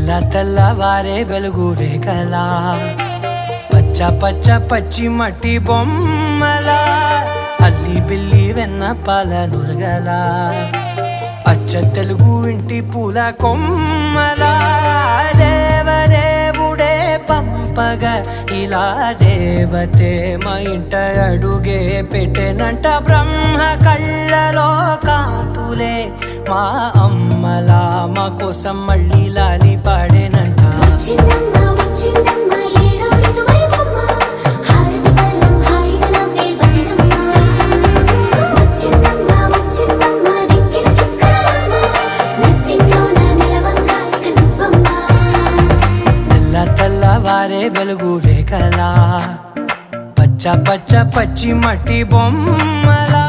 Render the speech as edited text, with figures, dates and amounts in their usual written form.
తెల్ల తెల్లవారే వెలుగు రేఖలా పచ్చ పచ్చ పచ్చి మట్టి బొమ్మలా అల్లి బిల్లి వెన్న పాల నురగలా అచ్చ తెలుగు ఇంటి పూల కొమ్మలా దేవదేవుడే పంపగా ఇలా దేవతే మా ఇంట అడుగే పెట్టెనంట బ్రహ్మ కళ్ళలో కాంతులే మా అమ్మలా మా కోసం మళ్ళీ లాలి పాడేనంట తెల్లవారే వెలుగు రేఖలా పచ్చ పచ్చ పచ్చి మట్టి బొమ్మలా